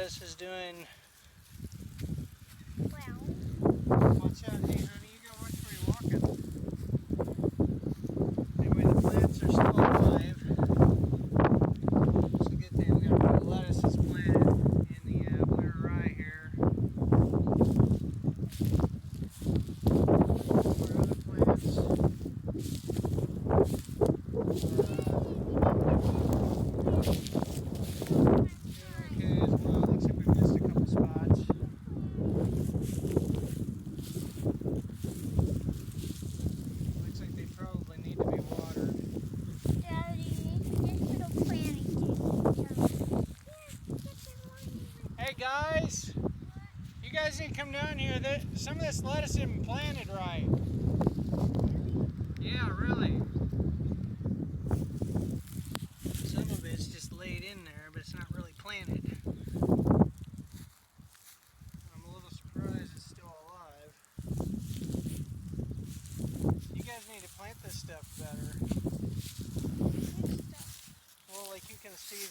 lettuce is doing. Well, Watch out, hey honey, you gotta watch where you're walking. Anyway, the plants are still alive. It's a good thing we got the lettuces planted in the winter rye here. Our other plants okay as well. Looks like we missed a couple spots. Looks like they probably need to be watered. Daddy, this little planting thing. Hey guys, you guys need to come down here. Some of this lettuce isn't planted right. Yeah, really. Some of it's just laid in there, but it's not really planted. I'm a little surprised it's still alive. You guys need to plant this stuff better. Well, like you can see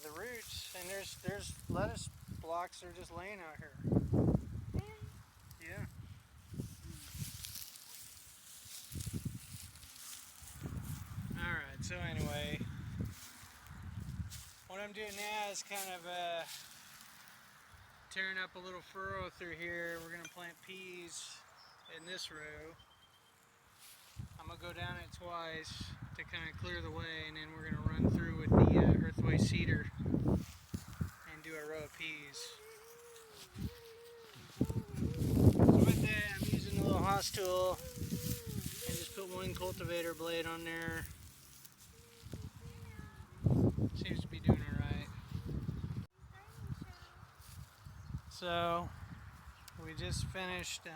the roots, and there's lettuce blocks that are just laying out here. Yeah. Alright, so anyway, what I'm doing now is kind of tearing up a little furrow through here. We're going to plant peas in this row. I'm going to go down it twice to kind of clear the way, and then we're going to run through with the Earthway Cedar and do a row of peas. So with that, I'm using a little Haas tool and just put one cultivator blade on there. Seems to be doing alright. So we just finished.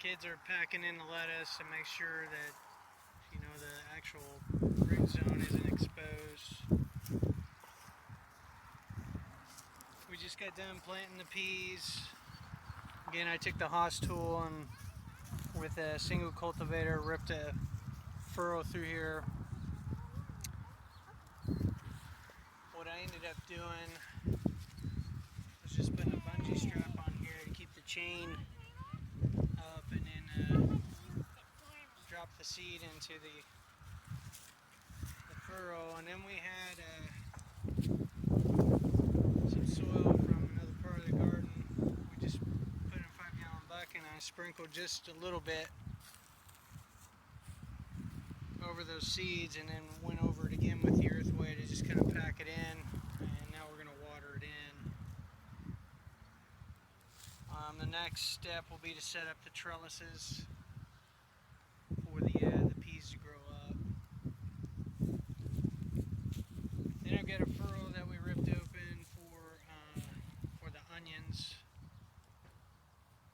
Kids are packing in the lettuce to make sure that the actual root zone isn't exposed. We just got done planting the peas. Again, I took the Haas tool and with a single cultivator ripped a furrow through here. What I ended up doing was just putting a bungee strap on here to keep the chain up, and then drop the seed into the furrow. And then we had some soil from another part of the garden. We just put in a 5-gallon bucket and I sprinkled just a little bit over those seeds, and then went over it again with the Earthway to just kind of pack it in, and now we're going to water it in. The next step will be to set up the trellises for the peas to grow up. Then I've got a furrow that we ripped open for the onions.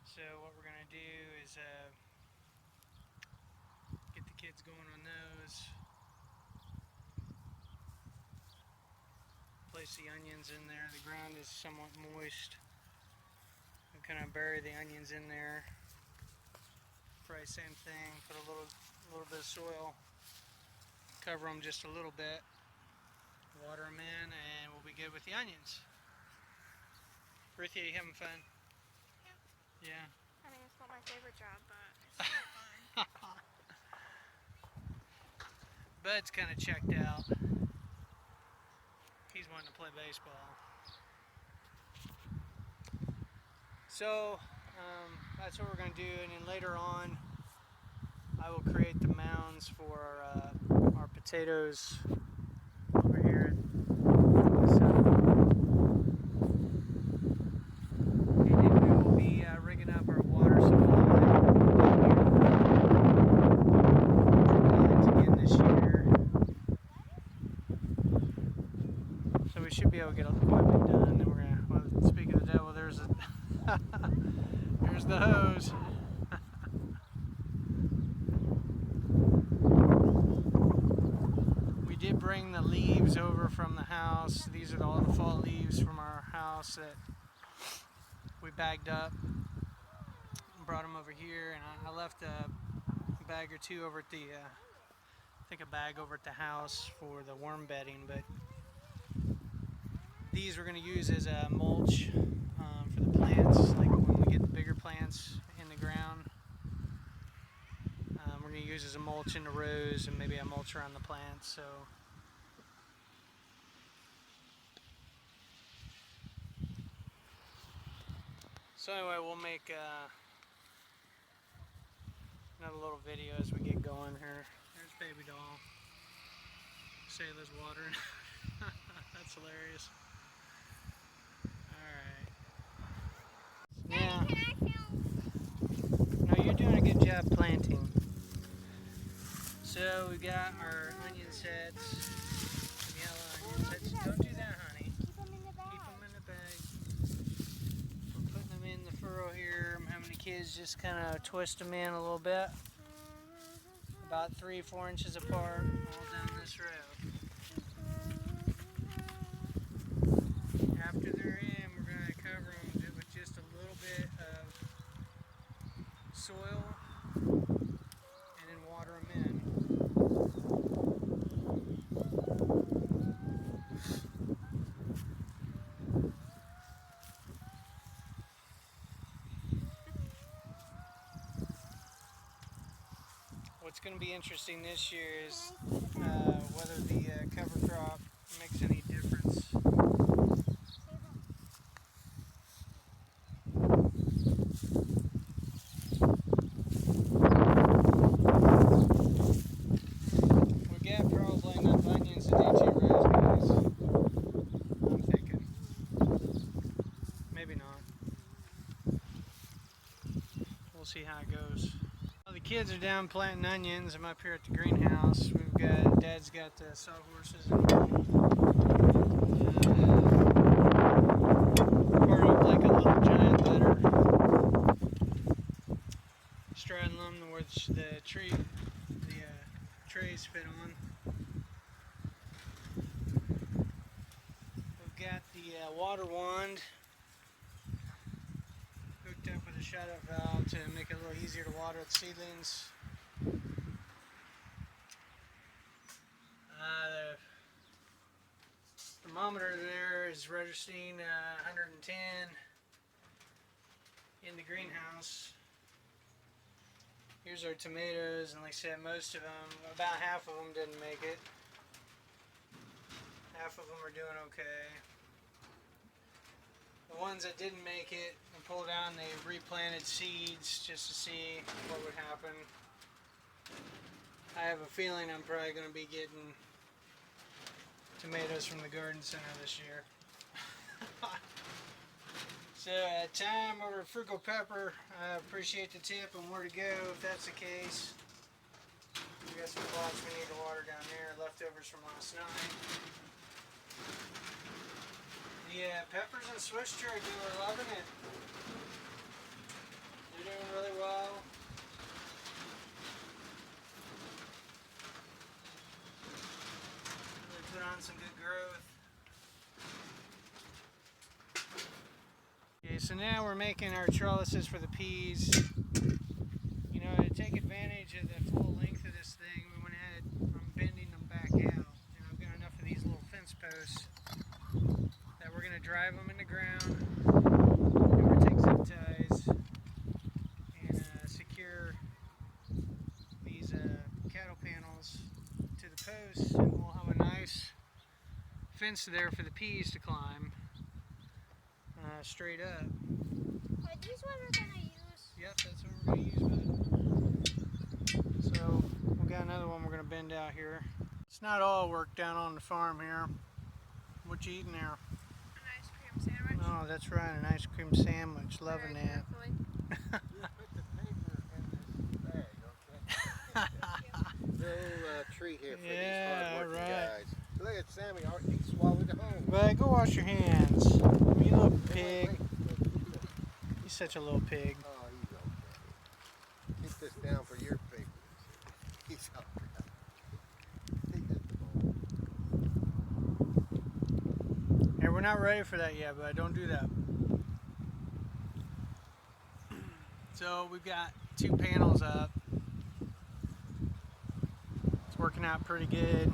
So what we're going to do is get the kids going on those. Place the onions in there. The ground is somewhat moist. I'm kind of bury the onions in there. Probably same thing. Put a little bit of soil. Cover them just a little bit. Water them in, and we'll be good with the onions. Ruthie, are you having fun? Yeah. I mean, it's not my favorite job, but it's still fun. Bud's kind of checked out. He's wanting to play baseball. So that's what we're going to do, and then later on I will create the mounds for our potatoes over here. So, and then we will be rigging up our water supply again this year. So we should be able to get quite a bit done. Then we're gonna. Well, speaking of the devil, there's the hose. We did bring the leaves over from the house. These are all the fall leaves from our house that we bagged up and brought them over here. And I left a bag or two over at the, I think a bag over at the house for the worm bedding, but these we're going to use as a mulch for the plants, like when we get the bigger plants in the ground. We're going to use as a mulch in the rows and maybe a mulch around the plants. So anyway, we'll make another little video as we get going here. There's baby doll. Sayla's watering. That's hilarious. Alright. Yeah. Can I film? No, you're doing a good job planting. So we got our onion sets. Yellow onion sets. Don't do that, honey. Keep them in the bag. Keep them in the bag. We're putting them in the furrow here. I'm having the kids just kind of twist them in a little bit. About 3-4 inches apart, all down this row. After they're in, we're going to cover them with just a little bit of soil and then water them in. What's going to be interesting this year is whether the cover crop makes any difference. We got probably enough onions to do 2 rows, guys. I'm thinking. Maybe not. We'll see how it goes. Well, the kids are down planting onions. I'm up here at the greenhouse. Dad's got the sawhorses and part of like a little giant litter, straddling them which the trays fit on. We've got the water wand hooked up with a shutoff valve to make it a little easier to water the seedlings. The thermometer there is registering 110 in the greenhouse. Here's our tomatoes, and like I said, most of them, about half of them didn't make it. Half of them are doing okay. The ones that didn't make it, I pulled out and they replanted seeds just to see what would happen. I have a feeling I'm probably going to be getting tomatoes from the garden center this year. So time over at Frugal Pepper. I appreciate the tip on where to go if that's the case. We got some plots we need to water down there, leftovers from last night. Yeah, peppers and Swiss cherry are loving it. They're doing really well. Really put on some good growth. Okay, so now we're making our trellises for the peas. You know, to take advantage of the full length of this thing, we went ahead, I'm bending them back out. And I've got enough of these little fence posts that we're going to drive them in the ground. And we're going to take zip ties and secure these cattle panels to the posts, and we'll have a nice fence there for the peas to climb straight up. Are these what we're gonna use? Yep, that's what we're going to use, bud. So we've got another one we're going to bend out here. It's not all work down on the farm here. What you eating there? An ice cream sandwich. Oh, that's right, an ice cream sandwich. Loving Very that. carefully. Put the paper in this bag, okay? Little treat here for Yeah, these hard-working right. guys. Look at Sammy, he swallowed the home. But go wash your hands. You little pig. You're such a little pig. Oh, he's okay. Keep this down for your papers. He's all right. He hit the ball. Hey, we're not ready for that yet, but don't do that. So we've got 2 panels up. It's working out pretty good.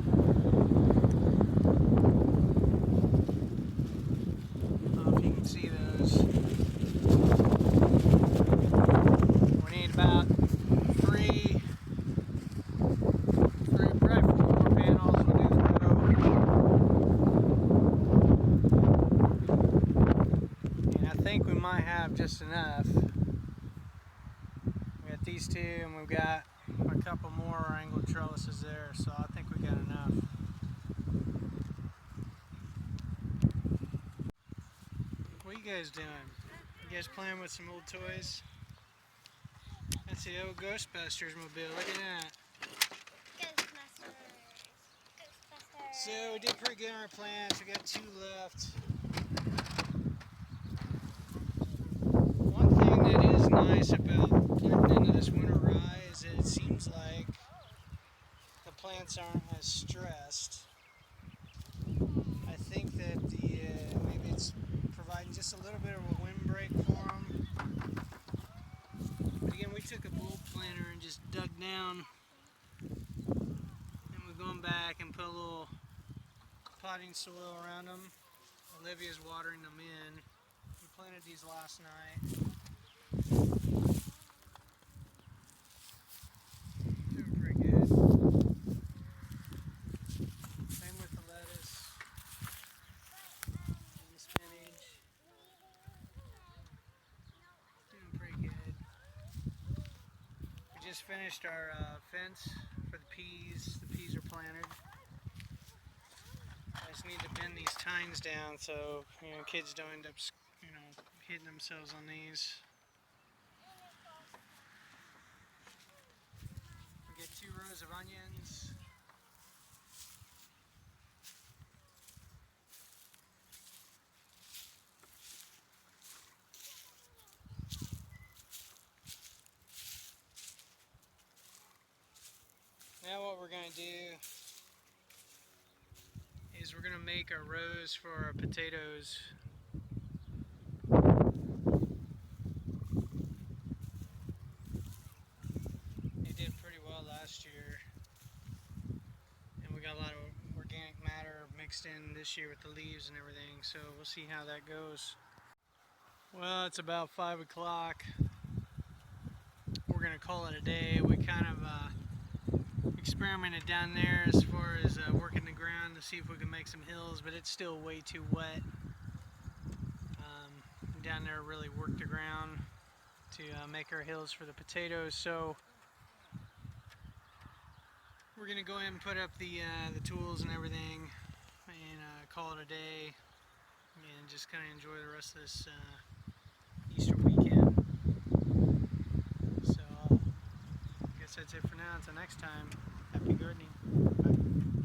might have just enough. We got these two, and we've got a couple more angled trellises there, so I think we got enough. What are you guys doing? You guys playing with some old toys? That's the old Ghostbusters mobile. Look at that. So we did pretty good on our plans. We got 2 left. One thing that is nice about planting into this winter rye is that it seems like the plants aren't as stressed. I think that maybe it's providing just a little bit of a windbreak for them. But again, we took a bulb planter and just dug down, and we're going back and put a little potting soil around them. Olivia's watering them in. We planted these last night. Doing pretty good. Same with the lettuce and the spinach. Doing pretty good. We just finished our fence for the peas. The peas are planted. I just need to bend these tines down so kids don't end up hitting themselves on these. We get 2 rows of onions. Now what we're going to do is we're going to make our rows for our potatoes. They did pretty well last year, and we got a lot of organic matter mixed in this year with the leaves and everything, so we'll see how that goes. Well, it's about 5 o'clock. We're going to call it a day. We kind of experimented down there as far as working the ground to see if we can make some hills, but it's still way too wet. Down there really worked the ground to make our hills for the potatoes, so we're gonna go ahead and put up the tools and everything and call it a day and just kind of enjoy the rest of this Easter weekend. So I guess that's it for now. Until next time, happy gardening. Bye.